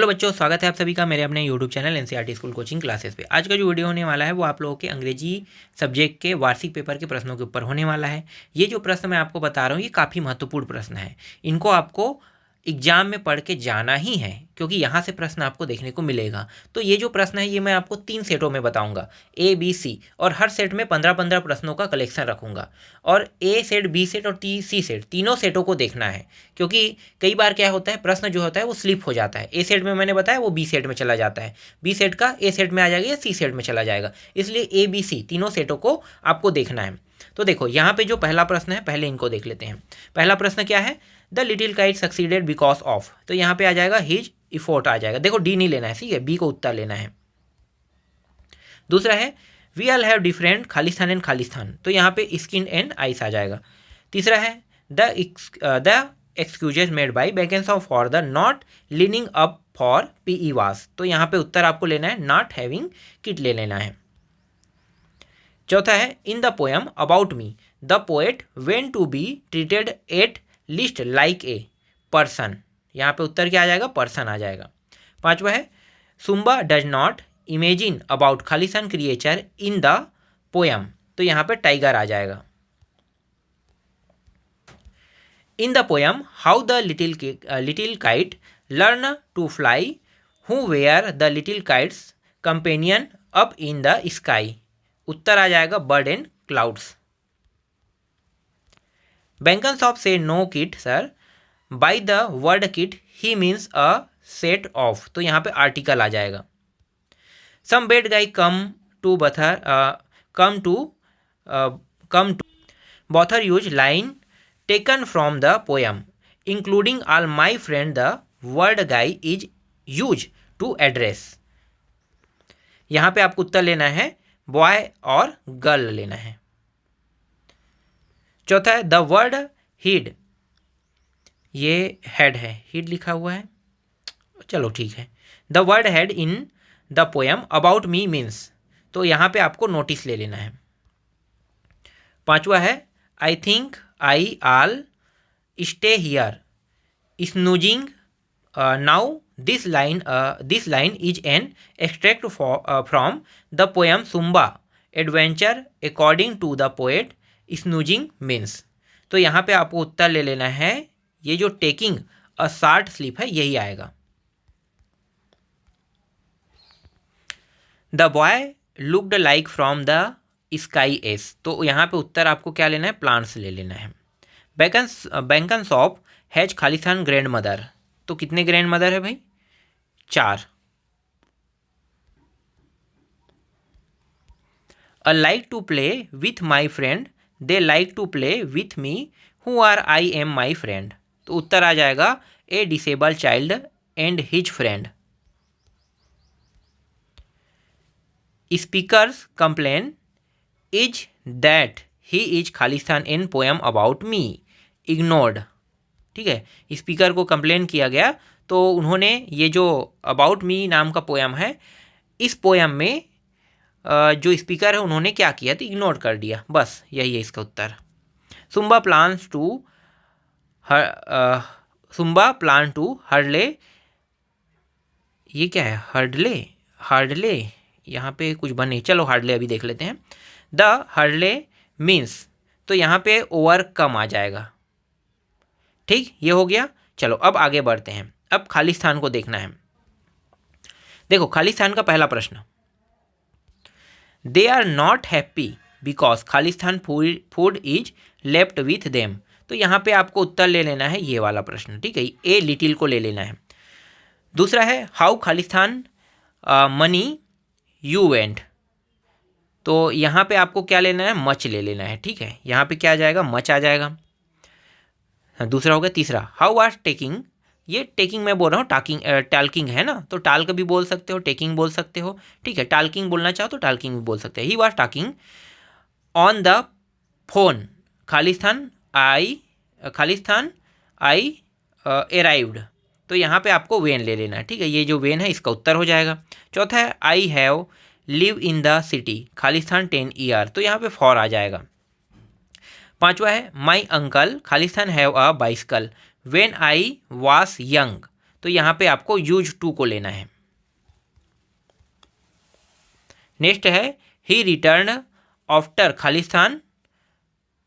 Hello बच्चों, स्वागत है आप सभी का मेरे अपने YouTube channel NCERT school coaching classes पे। आज का जो वीडियो होने वाला है वो आप लोगों के अंग्रेजी सब्जेक्ट के वार्षिक पेपर के प्रश्नों के ऊपर होने वाला है। ये जो प्रश्न मैं आपको बता रहा हूँ ये काफ़ी महत्वपूर्ण प्रश्न है। इनको आपको एग्जाम में पढ़ के जाना ही है, क्योंकि यहाँ से प्रश्न आपको देखने को मिलेगा। तो ये जो प्रश्न है ये मैं आपको 3 सेटों में बताऊंगा, ए बी सी, और हर सेट में 15-15 प्रश्नों का कलेक्शन रखूंगा। और ए सेट, बी सेट और सी सेट, तीनों सेटों को देखना है, क्योंकि कई बार क्या होता है, प्रश्न जो होता है वो स्लिप हो जाता है। ए सेट में मैंने बताया वो बी सेट में चला जाता है, बी सेट का ए सेट में आ जाएगा या सी सेट में चला जाएगा। इसलिए ए बी सी तीनों सेटों को आपको देखना है। तो देखो यहाँ पे जो पहला प्रश्न है, पहले इनको देख लेते हैं। पहला प्रश्न क्या है, the little kite succeeded because of. तो यहाँ पे आ जाएगा हिज इफोर्ट आ जाएगा। देखो डी नहीं लेना है, ठीक है, बी को उत्तर लेना है। दूसरा है वी ऑल हैव डिफरेंट खालिस्तान एंड खालिस्तान। तो यहाँ पे स्किन एंड आइस आ जाएगा। तीसरा है the excuses made by vacancy for the not leaning up for PE was. तो यहाँ पे उत्तर आपको लेना है नॉट हैविंग किट ले लेना है। चौथा है in the poem about me the poet went to be treated at least like a person. यहाँ पे उत्तर क्या आ जाएगा, पर्सन आ जाएगा। पांचवा है सुम्बा डज नॉट इमेजिन अबाउट खालिस्तान क्रिएचर इन द पोएम। तो यहाँ पे टाइगर आ जाएगा। In the poem how the little kite learn to fly who were the little kites companion up in the sky. उत्तर आ जाएगा bird and clouds. Bankers of say no kit sir. By the word kit he means a set of। तो यहाँ पे article आ जाएगा। Some bad guy come to Bother use line taken from the poem, including all my friend the word guy is used to address। यहाँ पे आपको उत्तर लेना है boy और गर्ल लेना है। चौथा है द वर्ड हीड, ये हेड है, हीड लिखा हुआ है, चलो ठीक है। The word head in the poem about me means. तो यहाँ पे आपको नोटिस ले लेना है। पांचवा है I think I all stay here snoozing now this line is an extract from the poem Sumba adventure according to the poet snoozing means. तो यहाँ पे आपको उत्तर ले लेना है, ये जो टेकिंग अ शार्ट स्लीप है यही आएगा। The boy looked like from the sky S. तो यहाँ पे उत्तर आपको क्या लेना है, प्लांट्स ले लेना है। बैंकन्स ऑफ हैज खालिस्तान ग्रैंड मदर। तो कितने ग्रैंड मदर है भाई, 4। I like to play with my friend they like to play with me who are I am my friend. तो उत्तर आ जाएगा a disable child and his friend. Speakers complain is that he is खालिस्तान in poem about me ignored. ठीक है, speaker को complain किया गया, तो उन्होंने ये जो अबाउट मी नाम का पोएम है, इस पोएम में जो स्पीकर है उन्होंने क्या किया, तो इग्नोर कर दिया, बस यही है इसका उत्तर। सुम्बा प्लान टू हर्डले, ये क्या है, हार्डले यहाँ पे कुछ बने, चलो हार्डले अभी देख लेते हैं। द हार्डले मीन्स, तो यहाँ पे ओवरकम आ जाएगा। ठीक, ये हो गया। चलो अब आगे बढ़ते हैं, अब खालिस्तान को देखना है। देखो खालिस्तान का पहला प्रश्न, they are not happy because खालिस्तान food is left with them. तो यहाँ पे आपको उत्तर ले लेना है ये वाला प्रश्न, ठीक है, ए लिटिल को ले लेना है। दूसरा है how Khalistan money you went. तो यहाँ पे आपको क्या लेना है, मच ले लेना है, ठीक है, यहाँ पे क्या आ जाएगा, मच आ जाएगा। दूसरा हो गया। तीसरा हाउ वाज टेकिंग, ये टेकिंग मैं बोल रहा हूँ, टाल्किंग है ना, तो टाल्क भी बोल सकते हो, टेकिंग बोल सकते हो, ठीक है, टाल्किंग बोलना चाहो तो टाल्किंग भी बोल सकते हैं। He was talking on the phone Khalistan I arrived. तो यहाँ पे आपको वेन ले लेना है, ठीक है, ये जो वेन है इसका उत्तर हो जाएगा। चौथा है I have live in the city Khalistan 10 year. तो यहाँ पे फॉर आ जाएगा। पांचवा है my uncle Khalistan have a bicycle when I was young. तो यहाँ पे आपको यूज टू को लेना है। नेक्स्ट है ही रिटर्न आफ्टर खालिस्तान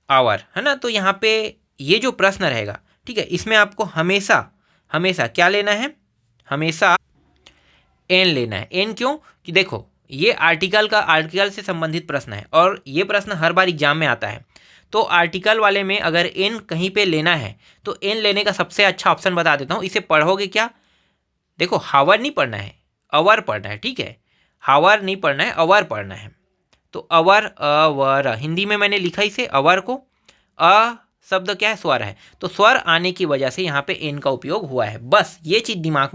आवर, है ना। तो यहाँ पे ये जो प्रश्न रहेगा, ठीक है, इसमें आपको हमेशा हमेशा क्या लेना है, हमेशा एन लेना है। एन क्यों कि देखो ये आर्टिकल से संबंधित प्रश्न है और ये प्रश्न हर बार एग्जाम में आता है। तो आर्टिकल वाले में अगर एन कहीं पे लेना है तो एन लेने का सबसे अच्छा ऑप्शन बता देता हूँ। इसे पढ़ोगे क्या, देखो हावर नहीं पढ़ना है, अवर पढ़ना है, ठीक है, हावर नहीं पढ़ना है, अवर पढ़ना है। तो अवर अवर हिंदी में मैंने लिखा इसे अवर को, अ शब्द क्या है, स्वर है, तो स्वर आने की वजह से यहाँ पे एन का उपयोग हुआ है। बस ये चीज़ दिमाग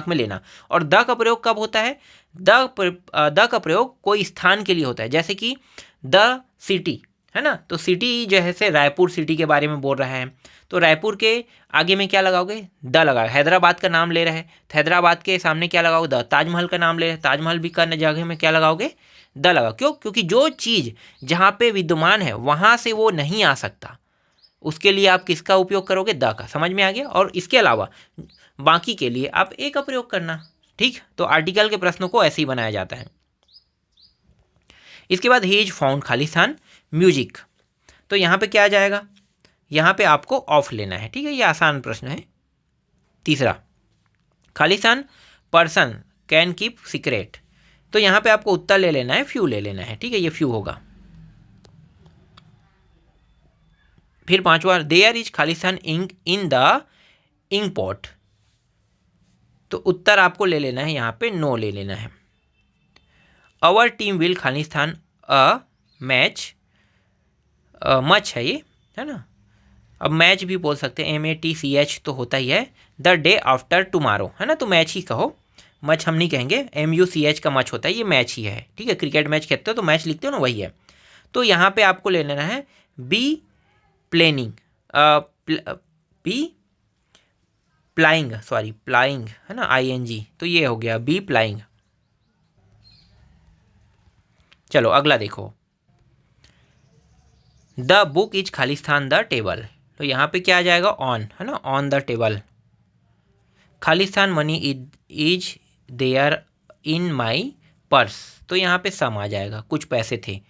में लेना। और द का प्रयोग कब होता है, द का प्रयोग कोई स्थान के लिए होता है, जैसे कि द सिटी, है ना। तो सिटी जैसे रायपुर सिटी के बारे में बोल रहा है, तो रायपुर के आगे में क्या लगाओगे, द लगाओगे। हैदराबाद का नाम ले रहा है, तो हैदराबाद के सामने क्या लगाओगे, द। ताजमहल का नाम ले रहे हैं, ताजमहल भी का जगह में क्या लगाओगे, द लगाओ। क्यों, क्योंकि जो चीज़ जहाँ पे विद्यमान है वहाँ से वो नहीं आ सकता, उसके लिए आप किसका उपयोग करोगे, द का। समझ में आ गया। और इसके अलावा बाकी के लिए आप ए का प्रयोग करना, ठीक। तो आर्टिकल के प्रश्नों को ऐसे ही बनाया जाता है। इसके बाद he is found Khalistan music, तो यहाँ पे क्या आ जाएगा, यहाँ पे आपको ऑफ लेना है, ठीक है, ये आसान प्रश्न है। तीसरा, Khalistan person can keep secret, तो यहाँ पे आपको उत्तर ले लेना है, फ्यू ले लेना है, ठीक है, ये फ्यू होगा। फिर पांचवा, देयर इज खालिस्तान ink in the ink pot, तो उत्तर आपको ले लेना है यहाँ पे नो ले लेना है। Our team will Khalistan a match, much है ये, है ना। अब मैच भी बोल सकते हैं, MATCH तो होता ही है, द डे आफ्टर टुमारो, है ना, तो मैच ही कहो, मच हम नहीं कहेंगे, MUCH का मच होता है, ये मैच ही है, ठीक है। क्रिकेट मैच खेलते हो तो मैच लिखते हो ना, वही है। तो यहाँ पे आपको ले लेना है be planning, be plying, sorry plying, है ना, ING, तो ये हो गया बी प्लाइंग। चलो अगला देखो, द बुक इज खालिस्तान द टेबल, तो यहाँ पे क्या आ जाएगा, ऑन, है ना, ऑन द टेबल। खालिस्तान money is there in my purse, तो यहाँ पे सम आ जाएगा, कुछ पैसे थे।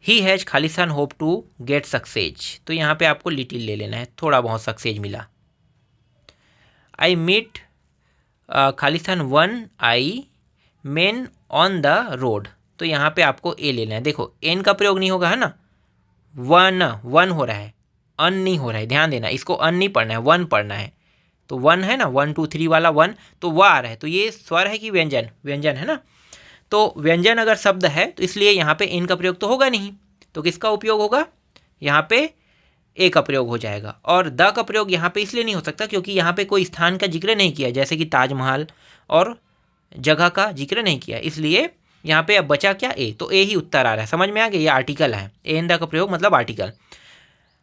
ही हैज खालिस्तान होप टू गेट सक्सेस, तो यहाँ पे आपको लिटिल ले लेना है, थोड़ा बहुत सक्सेस मिला। आई मीट खालिस्तान one eye man on the road, तो यहाँ पे आपको ए लेना है। देखो एन का प्रयोग नहीं होगा, है ना, वन हो रहा है, अन नहीं हो रहा है, ध्यान देना, इसको अन नहीं पढ़ना है, वन पढ़ना है। तो वन है ना, 1 2 3 वाला वन, तो वह आ रहा है, तो ये स्वर है कि व्यंजन, व्यंजन है ना। तो व्यंजन अगर शब्द है तो इसलिए यहाँ पे इन का प्रयोग तो होगा नहीं, तो किसका उपयोग होगा, यहाँ पे ए का प्रयोग हो जाएगा। और द का प्रयोग यहाँ पे इसलिए नहीं हो सकता क्योंकि यहाँ पे कोई स्थान का जिक्र नहीं किया, जैसे कि ताजमहल और जगह का जिक्र नहीं किया, इसलिए यहाँ पे अब बचा क्या, ए, तो ए ही उत्तर आ रहा है। समझ में आ गया, ये आर्टिकल है, ए इन द का प्रयोग मतलब article.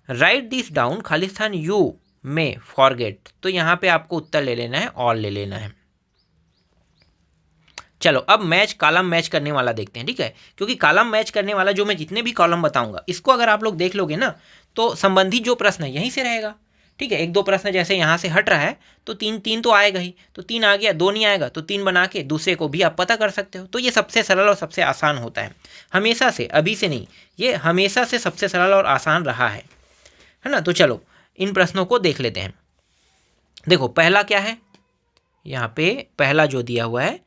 Right this down Khalistan you में फॉरगेट, तो यहाँ पे आपको उत्तर ले लेना है, ऑल ले लेना है। चलो अब कॉलम मैच करने वाला देखते हैं, ठीक है, क्योंकि कॉलम मैच करने वाला जो मैं जितने भी कॉलम बताऊंगा इसको अगर आप लोग देख लोगे ना तो संबंधित जो प्रश्न है यहीं से रहेगा, ठीक है। 1 2 प्रश्न जैसे यहाँ से हट रहा है तो 3 तो आएगा ही, तो 3 आ गया, 2 नहीं आएगा तो 3 बना के दूसरे को भी आप पता कर सकते हो। तो ये सबसे सरल और सबसे आसान होता है, हमेशा से, अभी से नहीं, ये हमेशा से सबसे सरल और आसान रहा है ना। तो चलो इन प्रश्नों को देख लेते हैं। देखो पहला क्या है, यहाँ पे पहला जो दिया हुआ है,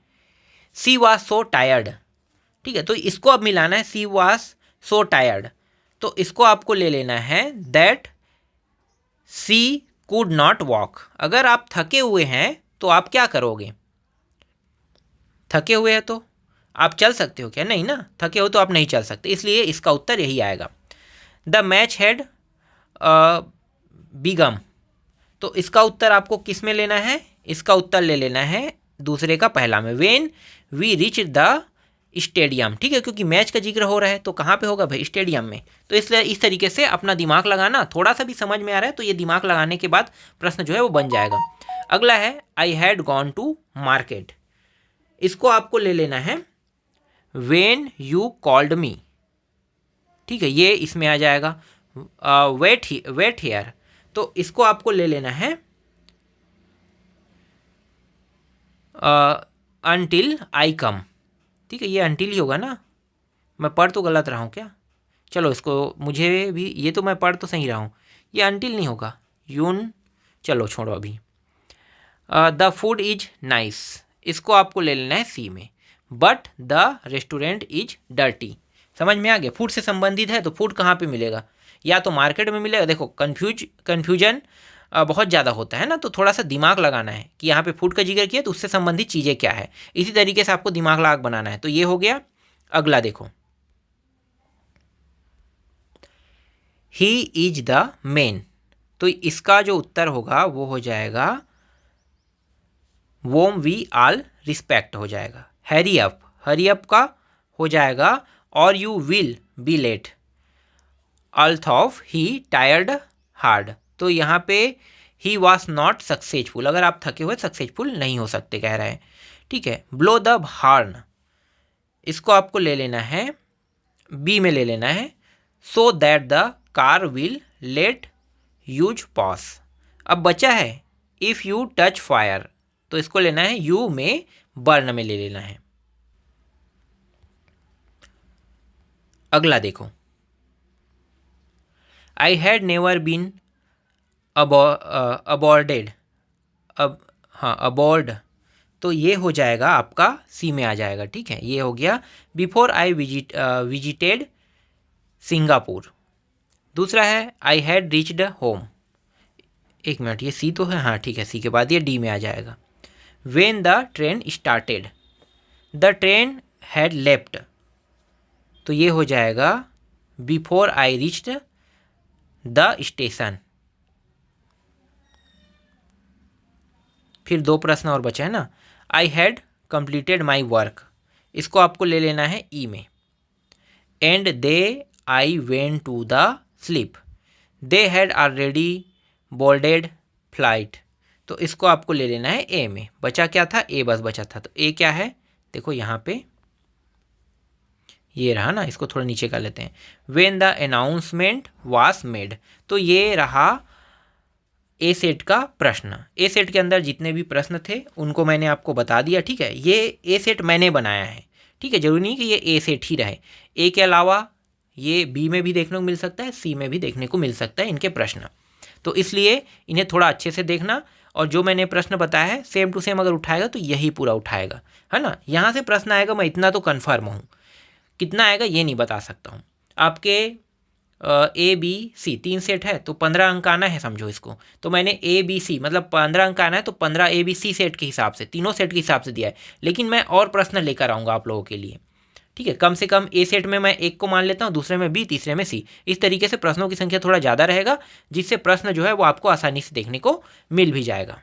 सी वॉज सो टायर्ड, ठीक है, तो इसको अब मिलाना है, सी वॉज सो टायर्ड, तो इसको आपको ले लेना है that she could not walk. अगर आप थके हुए हैं तो आप क्या करोगे, थके हुए हैं तो आप चल सकते हो क्या, नहीं ना, थके हो तो आप नहीं चल सकते, इसलिए इसका उत्तर यही आएगा। द मैच हैड बिगम, तो इसका उत्तर आपको किस में लेना है, इसका उत्तर ले लेना है दूसरे का पहला में, when we reach the stadium, ठीक है, क्योंकि मैच का जिक्र हो रहा है तो कहाँ पे होगा भाई, स्टेडियम में। तो इसलिए इस तरीके से अपना दिमाग लगाना, थोड़ा सा भी समझ में आ रहा है तो ये दिमाग लगाने के बाद प्रश्न जो है वो बन जाएगा। अगला है I had gone to market, इसको आपको ले लेना है व्हेन यू कॉल्ड मी, ठीक है, ये इसमें आ जाएगा। वेट हियर, तो इसको आपको ले लेना है अनटिल आई कम। ठीक है, ये अनटिल ही होगा ना, मैं पढ़ तो गलत रहा हूँ क्या? चलो इसको, मुझे भी, ये तो मैं पढ़ तो सही रहा हूँ, ये अनटिल नहीं होगा, यून, चलो छोड़ो अभी। द फूड इज नाइस, इसको आपको ले लेना है सी में। But the restaurant is dirty, समझ में आ गया? फूड से संबंधित है तो फूड कहाँ पे मिलेगा? या तो मार्केट में मिलेगा। देखो कन्फ्यूजन बहुत ज़्यादा होता है ना, तो थोड़ा सा दिमाग लगाना है कि यहाँ पे फूड का जिक्र किया तो उससे संबंधित चीज़ें क्या है, इसी तरीके से आपको दिमाग लगा बनाना है। तो ये हो गया। अगला देखो, ही इज द मेन, तो इसका जो उत्तर होगा वो हो जाएगा वोम वी आल रिस्पेक्ट हो जाएगा। हरी अप का हो जाएगा और यू विल बी लेट। अल्थ ऑफ ही टायर्ड हार्ड, तो यहाँ पे ही वॉज नॉट सक्सेसफुल, अगर आप थके हुए सक्सेसफुल नहीं हो सकते कह रहे हैं। ठीक है, ब्लो द हॉर्न, इसको आपको ले लेना है बी में ले लेना है, so that the car will let us pass. अब बचा है इफ़ यू टच फायर, तो इसको लेना है यू में बर्न में ले लेना है। अगला देखो, आई हैड नेवर बीन अबॉर्डेड, अब हाँ अबॉर्ड, तो ये हो जाएगा आपका सी में आ जाएगा। ठीक है, ये हो गया बिफोर आई विजिटेड सिंगापुर। दूसरा है आई हैड रीच्ड होम, एक मिनट, ये सी तो है, हाँ ठीक है, सी के बाद ये डी में आ जाएगा। When the train started, the train had left, तो ये हो जाएगा before I reached the station. फिर दो प्रश्न और बचे हैं ना, I had completed my work, इसको आपको ले लेना है ई में। And then I went to the sleep, they had already boarded flight, तो इसको आपको ले लेना है ए में। बचा क्या था? ए बस बचा था, तो ए क्या है देखो यहाँ पे, ये रहा ना, इसको थोड़ा नीचे कर लेते हैं। When the announcement was made, तो ये रहा ए सेट का प्रश्न। ए सेट के अंदर जितने भी प्रश्न थे उनको मैंने आपको बता दिया। ठीक है, ये ए सेट मैंने बनाया है। ठीक है, जरूरी नहीं कि ये ए सेट ही रहे, ए के अलावा ये बी में भी देखने को मिल सकता है, सी में भी देखने को मिल सकता है इनके प्रश्न, तो इसलिए इन्हें थोड़ा अच्छे से देखना। और जो मैंने प्रश्न बताया है सेम टू सेम अगर उठाएगा तो यही पूरा उठाएगा, है ना। यहाँ से प्रश्न आएगा, मैं इतना तो कन्फर्म हूँ, कितना आएगा ये नहीं बता सकता हूँ। आपके ए बी सी 3 सेट है तो 15 अंक आना है, समझो इसको। तो मैंने ए बी सी मतलब 15 अंक आना है, तो 15 ए बी सी सेट के हिसाब से, तीनों सेट के हिसाब से दिया है। लेकिन मैं और प्रश्न लेकर आऊँगा आप लोगों के लिए। ठीक है, कम से कम ए सेट में मैं एक को मान लेता हूँ, दूसरे में बी, तीसरे में सी। इस तरीके से प्रश्नों की संख्या थोड़ा ज़्यादा रहेगा, जिससे प्रश्न जो है वो आपको आसानी से देखने को मिल भी जाएगा।